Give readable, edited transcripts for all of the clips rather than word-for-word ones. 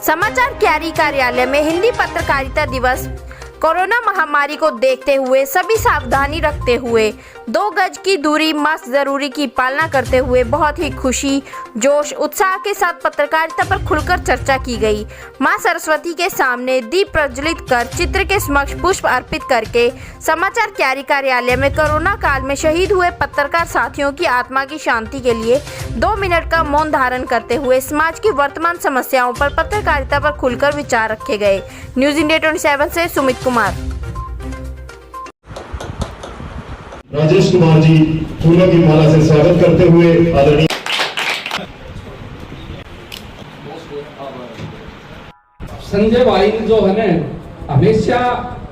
समाचार क्यारी कार्यालय में हिंदी पत्रकारिता दिवस कोरोना महामारी को देखते हुए सभी सावधानी रखते हुए 2 गज की दूरी, मास्क जरूरी की पालना करते हुए बहुत ही खुशी, जोश, उत्साह के साथ पत्रकारिता पर खुलकर चर्चा की गई। मां सरस्वती के सामने दीप प्रज्वलित कर चित्र के समक्ष पुष्प अर्पित करके समाचार क्यारी कार्यालय में कोरोना काल में शहीद हुए पत्रकार साथियों की आत्मा की शांति के लिए 2 मिनट का मौन धारण करते हुए समाज की वर्तमान समस्याओं पर पत्रकारिता पर खुलकर विचार रखे गए। न्यूज इंडिया 27 से सुमित कुमार। राजेश कुमार जी फूलों की माला से स्वागत करते हुए आदरणीय संजय भाई जो है ना हमेशा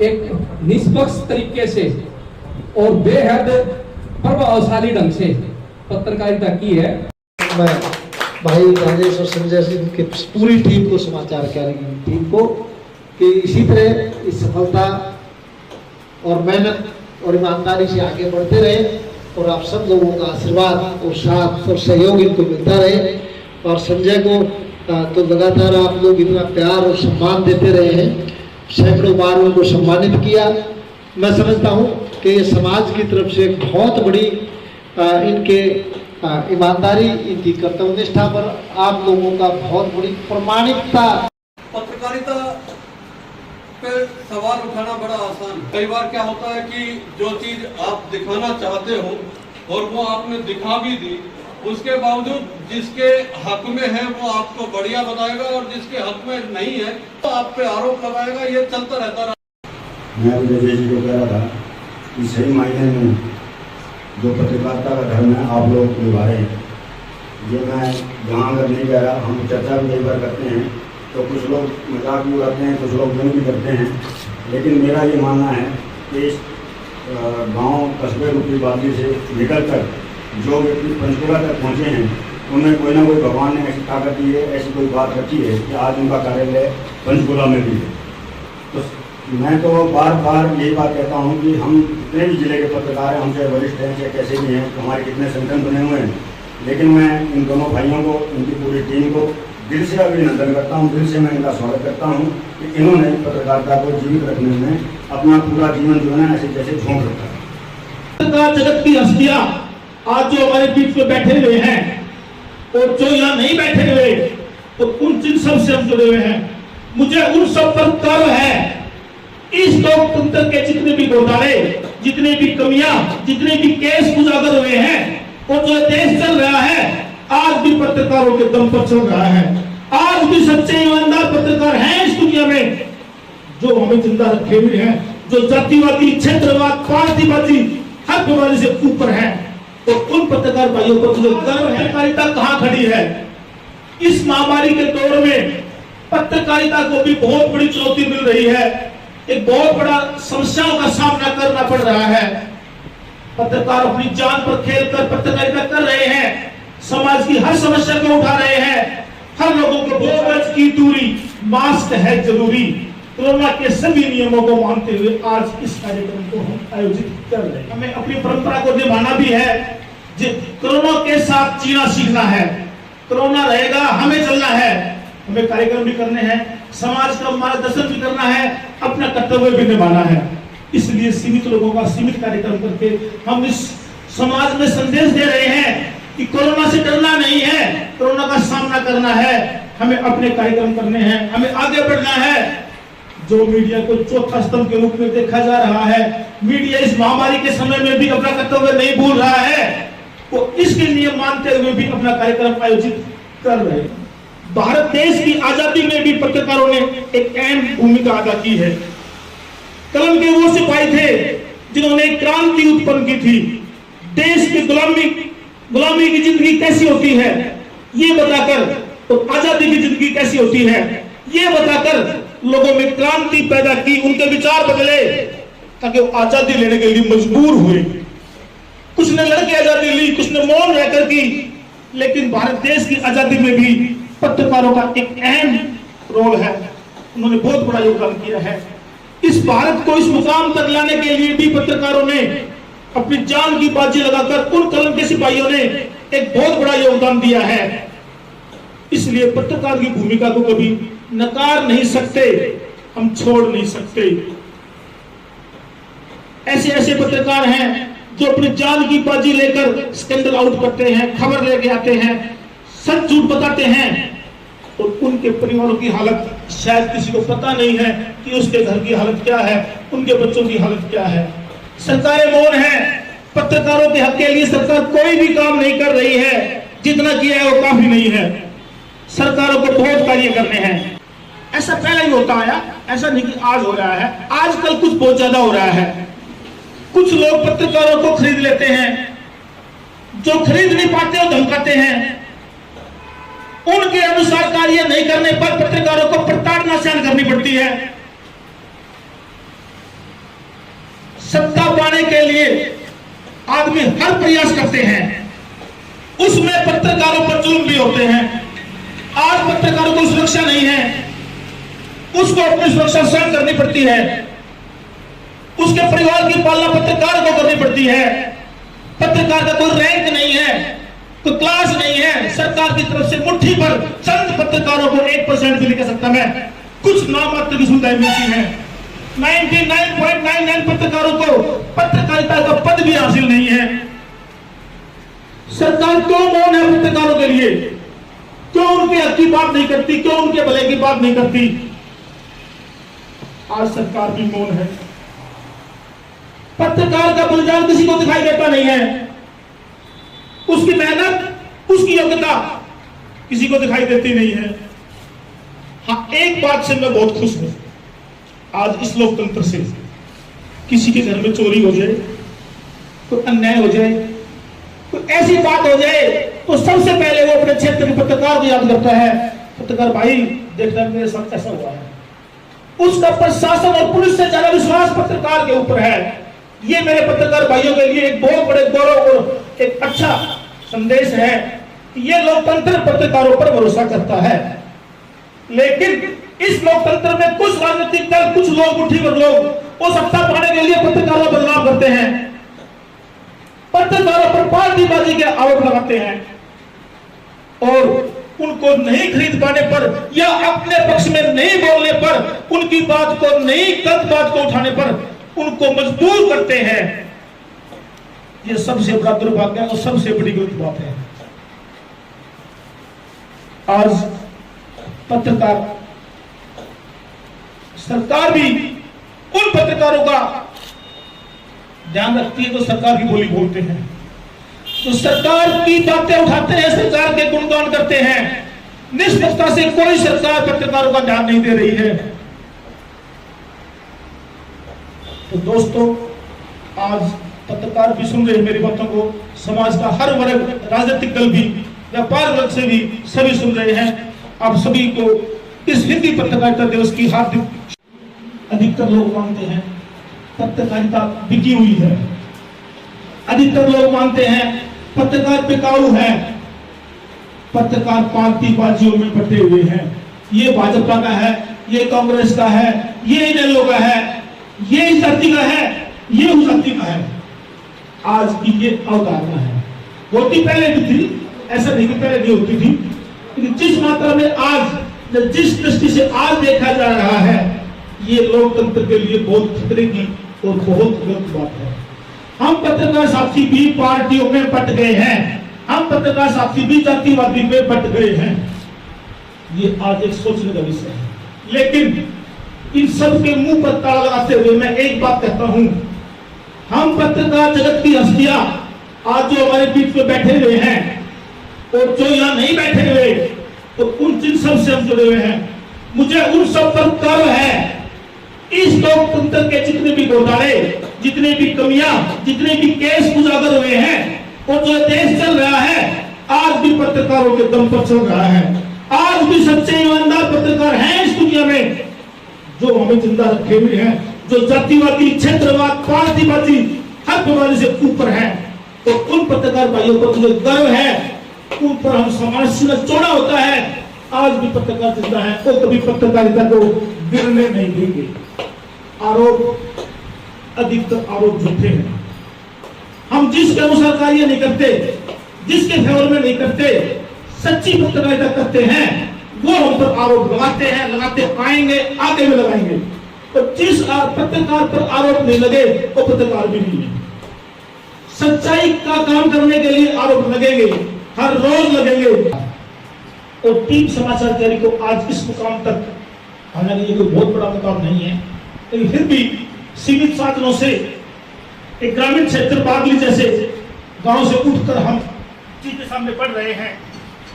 एक निष्पक्ष तरीके से और बेहद प्रभावशाली ढंग से पत्रकारिता की है। मैं भाई राजेश और संजय सिंह की पूरी टीम को, समाचार क्यारी की टीम को, कि इसी तरह इस सफलता और मेहनत और ईमानदारी से आगे बढ़ते रहे और आप सब लोगों का आशीर्वाद और साथ और सहयोग इनको मिलता रहे। और संजय को तो लगातार आप लोग इतना प्यार और सम्मान देते रहे हैं, सैकड़ों बार उनको सम्मानित किया। मैं समझता हूँ कि ये समाज की तरफ से एक बहुत बड़ी इनके ईमानदारी, इनकी कर्तव्यनिष्ठा पर आप लोगों का बहुत बड़ी प्रमाणिकता। पत्रकारिता पे सवाल उठाना बड़ा आसान। कई बार क्या होता है कि जो चीज आप दिखाना चाहते हो और वो आपने दिखा भी दी, उसके बावजूद जिसके हक में है वो आपको बढ़िया बताएगा और जिसके हक में नहीं है तो आप पे आरोप लगाएगा। ये चलता रहता रहा। मैं विजय जी को कह रहा था कि सही मायने में जो पत्रकारिता का धर्म है आप लोग निभा रहे हैं। ये मैं जहाँ अगर नहीं कह रहा, हम चर्चा भी कई बार करते हैं तो कुछ लोग मजाक भी उड़ाते हैं, कुछ लोग व्यंग भी करते हैं, लेकिन मेरा ये मानना है कि इस गाँव कस्बे रूपी बागी से निकल कर जो व्यक्ति पंचकुला तक पहुँचे हैं उनमें कोई ना कोई भगवान ने ऐसी ताकत दी है, ऐसी कोई बात रखी है कि आज उनका कार्यालय पंचकुला में भी है। तो मैं तो बार बार यही बात कहता हूँ कि हम जितने भी जिले के पत्रकार हैं, हम चाहे वरिष्ठ हैं चाहे कैसे भी हैं, हमारे कितने संगठन बने हुए हैं, लेकिन मैं इन दोनों भाइयों को, इनकी पूरी टीम को दिल से अभिनंदन करता हूँ, दिल से मैं इनका स्वागत करता हूँ कि इन्होंने पत्रकारिता को जीवित रखने में अपना पूरा जीवन जो है ऐसे जैसे झोंक रखा है। पत्रकार जगत की हस्तियां आज जो हमारे बीच में बैठे हुए हैं और जो यहाँ नहीं बैठे हुए, तो उन जिन सब से हम जुड़े हुए हैं, मुझे उन सब पर गर्व है। इस लोकतंत्र के जितने भी घोटाले, जितने भी कमियां, जितने भी केस उजागर हुए हैं और जो देश चल रहा है, आज भी पत्रकारों के दम पर चल रहा है। आज भी सच्चे ईमानदार पत्रकार हैं इस दुनिया में जो हमें जिंदा रखे हुए हैं, जो जातिवादी, क्षेत्रवाद, पार्टीबाजी हर बीमारी से ऊपर है। तो उन पत्रकार भाइयों को जो गर्व है, पत्रकारिता कहाँ खड़ी है इस महामारी के दौर में। पत्रकारिता को भी बहुत बड़ी चुनौती मिल रही है, एक बहुत बड़ा समस्याओं का सामना करना पड़ रहा है। पत्रकार अपनी जान पर खेलकर पत्रकारिता कर रहे हैं, समाज की हर समस्या को उठा रहे हैं। हर लोगों को 2 गज की दूरी, मास्क है जरूरी, कोरोना के सभी नियमों को मानते हुए आज इस कार्यक्रम को हम आयोजित कर रहे हैं। हमें अपनी परंपरा को निभाना भी है, कोरोना के साथ जीना सीखना है। कोरोना रहेगा, हमें चलना है, हमें कार्यक्रम भी करने हैं, समाज का मार्गदर्शन भी करना है, अपना कर्तव्य भी निभाना है। इसलिए सीमित लोगों का सीमित कार्यक्रम करके हम इस समाज में संदेश दे रहे हैं कि कोरोना से डरना नहीं है, कोरोना का सामना करना है, हमें अपने कार्यक्रम करने हैं, हमें आगे बढ़ना है। जो मीडिया को चौथा स्तंभ के रूप में देखा जा रहा है, मीडिया इस महामारी के समय में भी अपना कर्तव्य नहीं भूल रहा है, वो इसके नियम मानते हुए भी अपना कार्यक्रम आयोजित कर रहे हैं। भारत देश की आजादी में भी पत्रकारों ने एक अहम भूमिका अदा की है। कलम के वो सिपाही थे जिन्होंने क्रांति उत्पन्न की थी। देश की गुलामी की जिंदगी कैसी होती है ये बताकर, तो आजादी की जिंदगी कैसी होती है ये बताकर लोगों में क्रांति पैदा की, उनके विचार बदले ताकि वो आजादी लेने के लिए मजबूर हुए। कुछ ने लड़के आजादी ली, कुछ ने मौन रहकर की, लेकिन भारत देश की आजादी में भी पत्रकारों का एक अहम रोल है। उन्होंने बहुत बड़ा योगदान किया है। इस भारत को इस मुकाम तक लाने के लिए भी पत्रकारों ने अपनी जान की बाजी लगाकर, उन कलम के सिपाहियों ने एक बहुत बड़ा योगदान दिया है। इसलिए पत्रकार की भूमिका को कभी नकार नहीं सकते, हम छोड़ नहीं सकते। ऐसे ऐसे पत्रकार हैं जो अपनी जान की बाजी लेकर स्कैंडल आउट करते हैं, खबर लेके आते हैं, सच झूठ बताते हैं, और उनके परिवारों की हालत शायद किसी को पता नहीं है कि उसके घर की हालत क्या है, उनके बच्चों की हालत क्या है। सरकारें मौन है, पत्रकारों के हक के लिए सरकार कोई भी काम नहीं कर रही है, जितना किया है वो काफी नहीं है। सरकारों को बहुत कार्य करने हैं। ऐसा पहले ही होता आया, ऐसा नहीं कि आज हो रहा है, आजकल कुछ बहुत ज्यादा हो रहा है। कुछ लोग पत्रकारों को खरीद लेते हैं, जो खरीद नहीं पाते वो धमकाते हैं। उनके अनुसार कार्य नहीं करने पर पत्रकारों को प्रताड़ना सहन करनी पड़ती है। सत्ता पाने के लिए आदमी हर प्रयास करते हैं, उसमें पत्रकारों पर जुल्म भी होते हैं। आज पत्रकारों को सुरक्षा नहीं है, उसको अपनी सुरक्षा स्वयं करनी पड़ती है, उसके परिवार की पालना पत्रकार को करनी पड़ती है। पत्रकार का कोई रैंक नहीं है, कोई क्लास नहीं है। सरकार की तरफ से मुट्ठी पर चंद पत्रकारों को 1% भी नहीं कह सकता मैं, कुछ नामात्र की सुविधाएं मिलती हैं। 99.99 पत्रकारों को पत्रकारिता का पद भी हासिल नहीं है। सरकार क्यों मौन है पत्रकारों के लिए? क्यों उनके हक की बात नहीं करती? क्यों उनके भले की बात नहीं करती? आज सरकार भी मौन है। पत्रकार का बलिदान किसी को दिखाई देता नहीं है, उसकी मेहनत, उसकी योग्यता किसी को दिखाई देती नहीं है। हाँ, एक बात से मैं बहुत खुश हूं, आज इस लोकतंत्र से किसी के घर में चोरी हो जाए, कोई अन्याय हो जाए, कोई ऐसी बात हो जाए, तो सबसे पहले वो अपने क्षेत्र के पत्रकार को याद करता है, पत्रकार भाई देखना मेरे साथ ऐसा हुआ है। उसका प्रशासन और पुलिस से ज्यादा विश्वास पत्रकार के ऊपर है। ये मेरे पत्रकार भाइयों के लिए एक बहुत बड़े गौरव और एक अच्छा संदेश है कि ये लोकतंत्र पत्रकारों पर भरोसा करता है। लेकिन इस लोकतंत्र में कुछ राजनीतिक दल, कुछ लोग, मुट्ठी भर लोग वो सत्ता पाने के लिए पत्रकारों पर बदनाम करते हैं, पत्रकारों पर पार्टीबाजी के आरोप लगाते हैं, और उनको नहीं खरीद पाने पर या अपने पक्ष में नहीं बोलने पर, उनकी बात को नहीं, गलत बात को उठाने पर उनको मजबूर करते हैं। यह सबसे बड़ा दुर्भाग्य और सबसे बड़ी गलत बात है। आज पत्रकार, सरकार भी उन पत्रकारों का ध्यान रखती है जो सरकार की बोली बोलते हैं, तो सरकार की बातें उठाते हैं, सरकार के गुणगान करते हैं। निष्पक्षता से कोई सरकार पत्रकारों का ध्यान नहीं दे रही है। तो दोस्तों, आज पत्रकार भी सुन रहे हैं मेरी बातों को, समाज का हर वर्ग, राजनीतिक दल भी, व्यापार वर्ग से भी सभी सुन रहे हैं। आप सभी को इस हिंदी पत्रकारिता दिवस की हार्दिक। अधिकतर लोग मानते हैं पत्रकारिता बिकी हुई है, अधिकतर लोग मानते हैं पत्रकार बिकाऊ है, पत्रकार पार्टीबाजियों में बटे हुए हैं। ये भाजपा का है, ये कांग्रेस का है, ये इनेलो का है, ये इस जाति का है, ये उस जाति का है। आज की ये अवधारणा है, होती पहले भी थी, ऐसा नहीं कि पहले नहीं होती थी, लेकिन जिस मात्रा में आज, जिस दृष्टि से आज देखा जा रहा है, ये लोकतंत्र के लिए बहुत खतरे की और बहुत गलत बात है। हम पत्रकार साथी भी पार्टियों में बट गए हैं, हम पत्रकार साथी भी जातिवादी में बट गए हैं। ये आज एक सोचने का विषय है। लेकिन इन सब के मुंह पर ताला लगाते हुए मैं एक बात कहता हूं, हम पत्रकार जगत की हस्तियां आज जो हमारे बीच में बैठे हुए हैं और जो यहाँ नहीं बैठे हुए, तो उन जिन सब से हम जुड़े हुए हैं, मुझे उन सब पर गर्व है। इस लोकतंत्र के जितने भी घोटाले, जितने भी कमियां, जितने भी केस उजागर हुए हैं और जो देश चल रहा है, आज भी पत्रकारों के दम पर चल रहा है। आज भी सच्चे ईमानदार पत्रकार हैं इस दुनिया में जो हमें जिंदा रखे हुए हैं, जो जातिवादी, क्षेत्रवाद, पार्टीबाजी हर बीमारी से ऊपर है। तो उन पत्रकार भाइयों पर मुझे गर्व है, उन पर हम समाज से चौड़ा होता है। आज भी पत्रकार जिंदा है, वो कभी पत्रकारिता को गिरने नहीं देंगे। आरोप, अधिकतर आरोप झूठे हैं। हम जिसके अनुसार कार्य नहीं करते, जिसके फेवर में नहीं करते, सच्ची पत्रकारिता करते हैं वो हम पर आरोप लगाते हैं, लगाते आएंगे, आगे भी लगाएंगे। और जिस पत्रकार पर आरोप नहीं लगे वो पत्रकार भी नहीं है। सच्चाई का काम करने के लिए आरोप लगेंगे, हर रोज लगेंगे। और टीम समाचार जारी को आज इस मुकाम तक, हालांकि ये कोई बहुत बड़ा मुकाम नहीं है, लेकिन फिर भी सीमित साधनों से एक ग्रामीण क्षेत्र बागली जैसे गांव से उठकर हम जिस दिशा में बढ़ रहे हैं,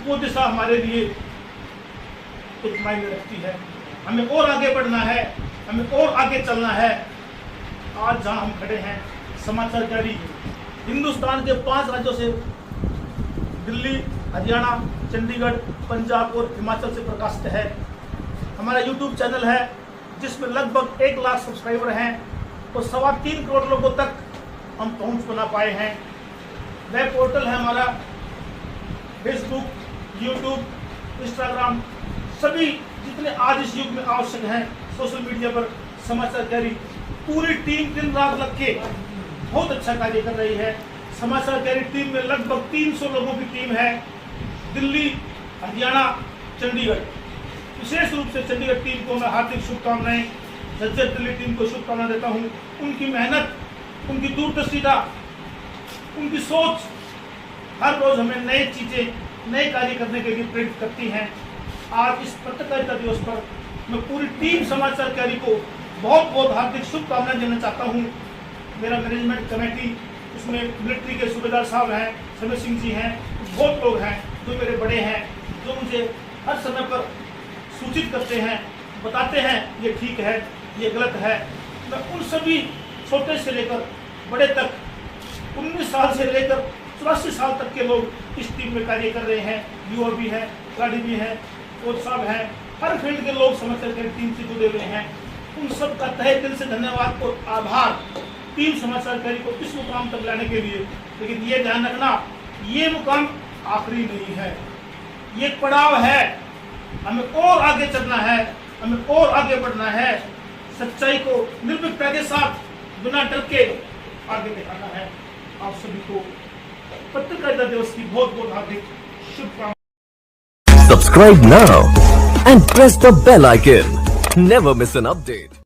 वो दिशा हमारे लिए कुछ मायने रखती है। हमें और आगे बढ़ना है, हमें और आगे चलना है। आज जहां हम खड़े हैं, समाचार जारी हिंदुस्तान के 5 राज्यों से, दिल्ली, हरियाणा, चंडीगढ़, पंजाब और हिमाचल से प्रकाशित है। हमारा यूट्यूब चैनल है जिसमें लगभग 1 लाख सब्सक्राइबर हैं और 3.25 करोड़ लोगों तक हम पहुंच बना पाए हैं। वेब पोर्टल है हमारा, फेसबुक, यूट्यूब, इंस्टाग्राम, सभी जितने आज इस युग में आवश्यक हैं सोशल मीडिया पर समाचार जारी पूरी टीम दिन रात लग के बहुत अच्छा कार्य कर रही है। समाचार जारी टीम में लगभग 300 लोगों की टीम है। दिल्ली, हरियाणा, चंडीगढ़, विशेष रूप से चंडीगढ़ टीम को मैं हार्दिक शुभकामनाएं, झज्जर दिल्ली टीम को शुभकामनाएं देता हूं। उनकी मेहनत, उनकी दूरदर्शिता, उनकी सोच हर रोज हमें नई चीजें, नए कार्य करने के लिए प्रेरित करती हैं। आज इस पत्रकारिता दिवस पर मैं पूरी टीम समाचार जारी को बहुत बहुत हार्दिक शुभकामनाएं देना चाहता हूं। मेरा मैनेजमेंट कमेटी, उसमें मिलिट्री के सूबेदार साहब हैं, समय सिंह जी हैं, बहुत लोग हैं जो मेरे बड़े हैं, जो मुझे हर समय पर सूचित करते हैं, बताते हैं ये ठीक है, ये गलत है। मैं उन सभी छोटे से लेकर बड़े तक, 19 साल से लेकर 84 साल तक के लोग इस टीम में कार्य कर रहे हैं। युवा भी हैं, खिलाड़ी भी हैं, कोच साहब हैं, हर फील्ड के लोग समाचार जारी टीम से जुड़े हुए हैं। उन सब का तहे दिल से धन्यवाद और आभार टीम समाचार जारी को इस मुकाम तक लाने के लिए। लेकिन ये ध्यान रखना, ये मुकाम आखिरी नहीं है, ये पड़ाव है। हमें और आगे चलना है, हमें और आगे बढ़ना है, सच्चाई को निर्भीकता के साथ बिना डर के आगे दिखाना है। आप सभी को पत्रकारिता दिवस की बहुत बहुत हार्दिक शुभकामनाएं। Subscribe now and press the bell icon. Never miss an update.